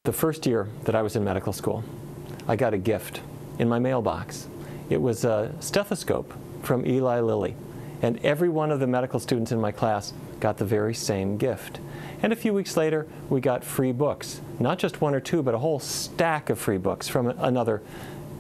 The first year that I was in medical school, I got a gift in my mailbox. It was a stethoscope from Eli Lilly, and every one of the medical students in my class got the very same gift. And a few weeks later, we got free books, not just one or two, but a whole stack of free books from another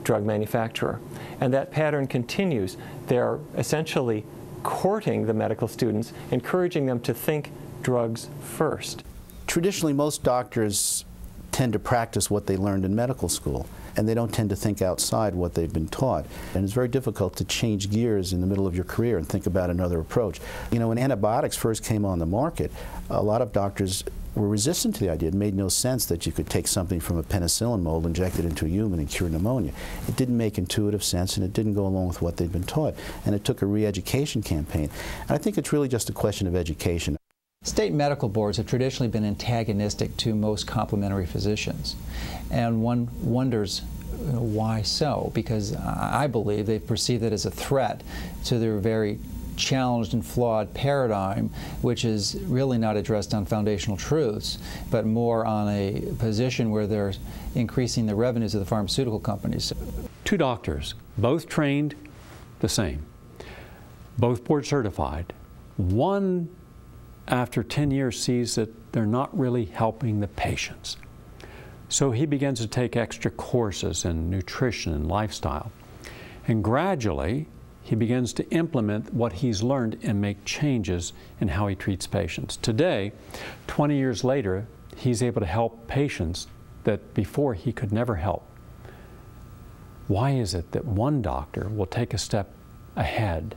drug manufacturer. And that pattern continues. They're essentially courting the medical students, encouraging them to think drugs first. Traditionally, most doctors tend to practice what they learned in medical school, and they don't tend to think outside what they've been taught. And it's very difficult to change gears in the middle of your career and think about another approach. You know, when antibiotics first came on the market, a lot of doctors were resistant to the idea. It made no sense that you could take something from a penicillin mold, inject it into a human, and cure pneumonia. It didn't make intuitive sense, and it didn't go along with what they'd been taught. And it took a re-education campaign. And I think it's really just a question of education. State medical boards have traditionally been antagonistic to most complementary physicians, and one wonders why so, because I believe they perceive it as a threat to their very challenged and flawed paradigm, which is really not addressed on foundational truths, but more on a position where they're increasing the revenues of the pharmaceutical companies. Two doctors, both trained the same, both board certified. One, after 10 years, sees that they're not really helping the patients. So he begins to take extra courses in nutrition and lifestyle. And gradually, he begins to implement what he's learned and make changes in how he treats patients. Today, 20 years later, he's able to help patients that before he could never help. Why is it that one doctor will take a step ahead?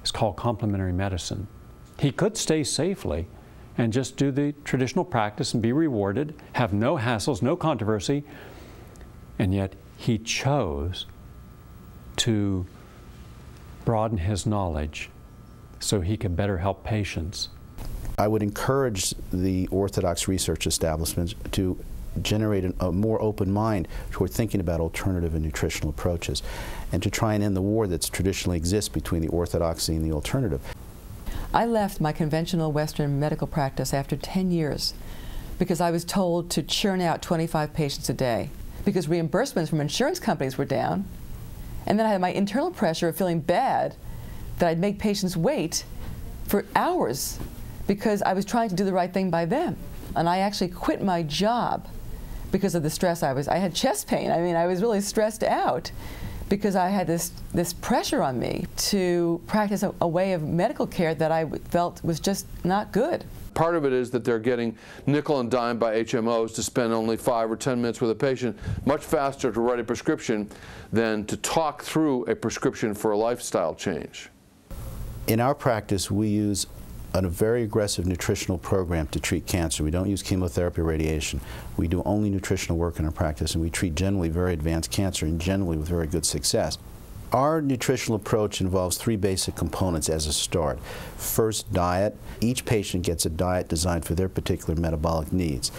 It's called complementary medicine. He could stay safely and just do the traditional practice and be rewarded, have no hassles, no controversy, and yet he chose to broaden his knowledge so he could better help patients. I would encourage the orthodox research establishments to generate a more open mind toward thinking about alternative and nutritional approaches, and to try and end the war that's traditionally exists between the orthodoxy and the alternative. I left my conventional Western medical practice after 10 years because I was told to churn out 25 patients a day because reimbursements from insurance companies were down. And then I had my internal pressure of feeling bad that I'd make patients wait for hours because I was trying to do the right thing by them. And I actually quit my job because of the stress I had chest pain. I mean, I was really stressed out because I had this pressure on me to practice a way of medical care that I felt was just not good. Part of it is that they're getting nickel and dime by HMOs to spend only 5 or 10 minutes with a patient, much faster to write a prescription than to talk through a prescription for a lifestyle change. In our practice, we use a very aggressive nutritional program to treat cancer. We don't use chemotherapy or radiation. We do only nutritional work in our practice, and we treat generally very advanced cancer, and generally with very good success. Our nutritional approach involves 3 basic components as a start. First, diet. Each patient gets a diet designed for their particular metabolic needs.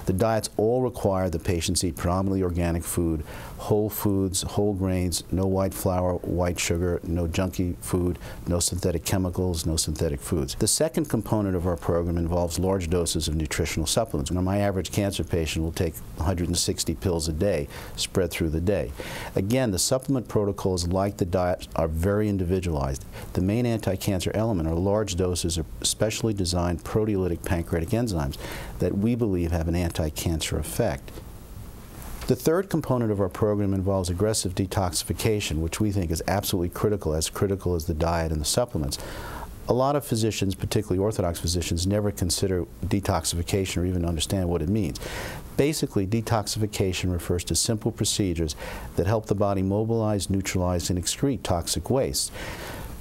The diets all require the patients eat predominantly organic food, whole foods, whole grains, no white flour, white sugar, no junky food, no synthetic chemicals, no synthetic foods. The second component of our program involves large doses of nutritional supplements. Now, my average cancer patient will take 160 pills a day spread through the day. Again, the supplement protocols, like the diet, are very individualized. The main anti-cancer element are large doses of specially designed proteolytic pancreatic enzymes that we believe have an anti-cancer effect. The third component of our program involves aggressive detoxification, which we think is absolutely critical as the diet and the supplements. A lot of physicians, particularly orthodox physicians, never consider detoxification or even understand what it means. Basically, detoxification refers to simple procedures that help the body mobilize, neutralize, and excrete toxic waste.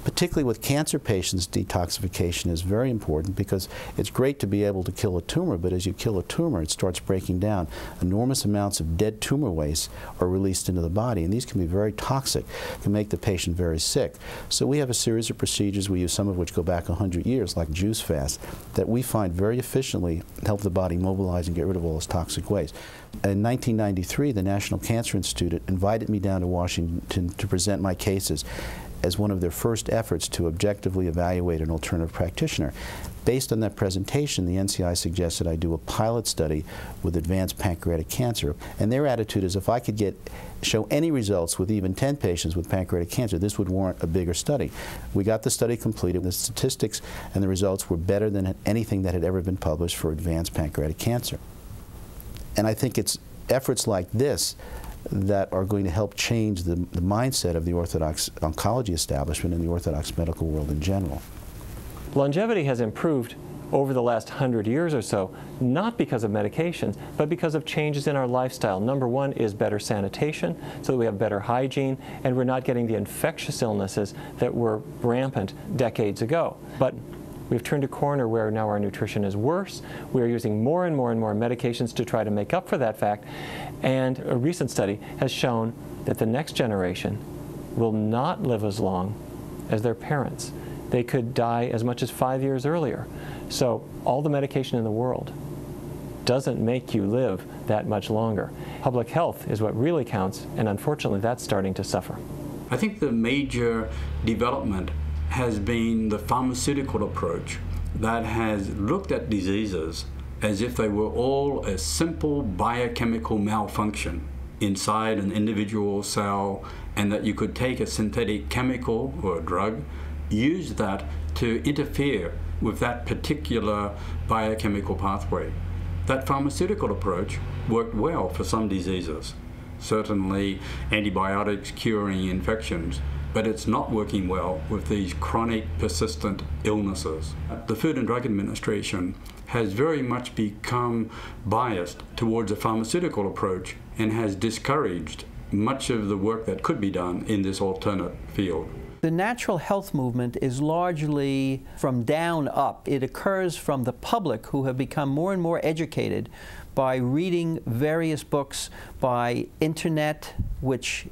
Particularly with cancer patients, detoxification is very important because it's great to be able to kill a tumor, but as you kill a tumor, it starts breaking down. Enormous amounts of dead tumor waste are released into the body, and these can be very toxic, can make the patient very sick. So we have a series of procedures, we use some of which go back 100 years, like juice fast, that we find very efficiently help the body mobilize and get rid of all this toxic waste. In 1993, the National Cancer Institute invited me down to Washington to present my cases. as one of their first efforts to objectively evaluate an alternative practitioner. Based on that presentation, the NCI suggested I do a pilot study with advanced pancreatic cancer. And their attitude is if I could show any results with even 10 patients with pancreatic cancer, this would warrant a bigger study. We got the study completed. The statistics and the results were better than anything that had ever been published for advanced pancreatic cancer. And I think it's efforts like this that are going to help change the mindset of the orthodox oncology establishment and the orthodox medical world in general. Longevity has improved over the last 100 years or so, not because of medications, but because of changes in our lifestyle. Number one is better sanitation, so that we have better hygiene, and we're not getting the infectious illnesses that were rampant decades ago. But we've turned a corner where now our nutrition is worse. We're using more and more and more medications to try to make up for that fact. And a recent study has shown that the next generation will not live as long as their parents. They could die as much as 5 years earlier. So all the medication in the world doesn't make you live that much longer. Public health is what really counts, and unfortunately that's starting to suffer. I think the major development has been the pharmaceutical approach that has looked at diseases as if they were all a simple biochemical malfunction inside an individual cell, and that you could take a synthetic chemical or a drug, use that to interfere with that particular biochemical pathway. That pharmaceutical approach worked well for some diseases, certainly antibiotics curing infections, but it's not working well with these chronic persistent illnesses. The Food and Drug Administration has very much become biased towards a pharmaceutical approach and has discouraged much of the work that could be done in this alternate field. The natural health movement is largely from down up. It occurs from the public, who have become more and more educated by reading various books, by internet, which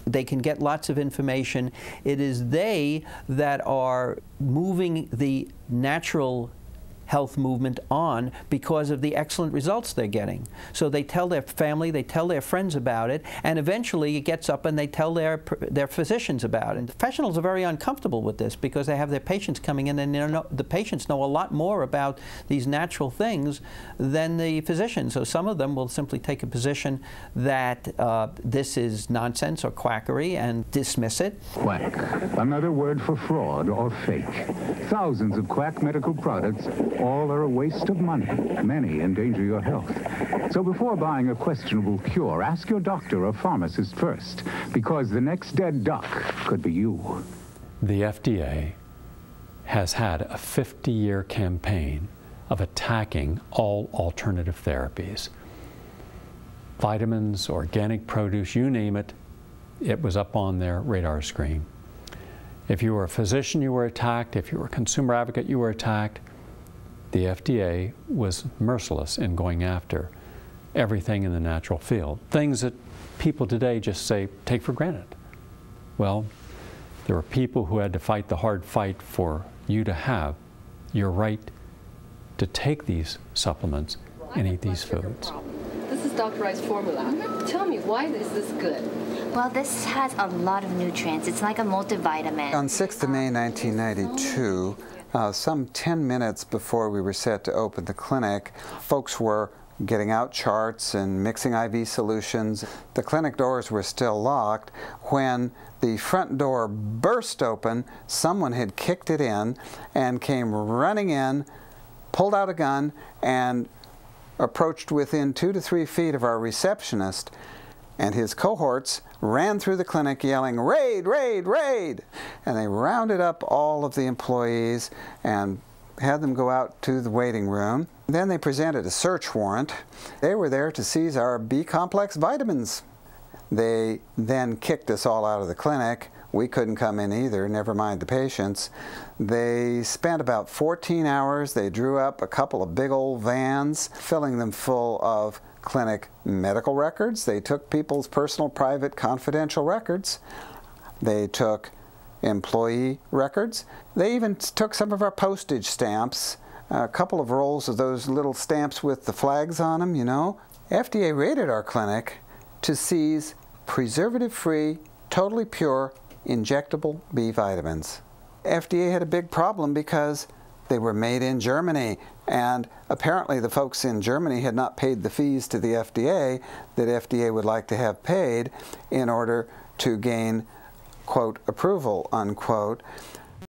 they can get lots of information. It is they that are moving the natural health movement on because of the excellent results they're getting. So they tell their family, they tell their friends about it, and eventually it gets up and they tell their physicians about it. And professionals are very uncomfortable with this because they have their patients coming in, and the patients know a lot more about these natural things than the physicians. So some of them will simply take a position that this is nonsense or quackery and dismiss it. Quack, another word for fraud or fake. Thousands of quack medical products, all are a waste of money. Many endanger your health. So before buying a questionable cure, ask your doctor or pharmacist first, because the next dead duck could be you. The FDA has had a 50-year campaign of attacking all alternative therapies. Vitamins, organic produce, you name it, it was up on their radar screen. If you were a physician, you were attacked. If you were a consumer advocate, you were attacked. The FDA was merciless in going after everything in the natural field. Things that people today just say, take for granted. Well, there were people who had to fight the hard fight for you to have your right to take these supplements and eat these foods. This is Dr. Rice's formula. Tell me, why is this good? Well, this has a lot of nutrients. It's like a multivitamin. On 6th of May, 1992, some 10 minutes before we were set to open the clinic, folks were getting out charts and mixing IV solutions. The clinic doors were still locked when the front door burst open. Someone had kicked it in and came running in, pulled out a gun, and approached within 2 to 3 feet of our receptionist, and his cohorts ran through the clinic yelling, "Raid, raid, raid!" And they rounded up all of the employees and had them go out to the waiting room. Then they presented a search warrant. They were there to seize our B-complex vitamins. They then kicked us all out of the clinic. We couldn't come in either, never mind the patients. They spent about 14 hours. They drew up a couple of big old vans, filling them full of clinic medical records. They took people's personal, private, confidential records. They took employee records. They even took some of our postage stamps, a couple of rolls of those little stamps with the flags on them, you know. FDA raided our clinic to seize preservative-free, totally pure injectable B vitamins. FDA had a big problem because they were made in Germany, and apparently the folks in Germany had not paid the fees to the FDA that FDA would like to have paid in order to gain, quote, approval, unquote.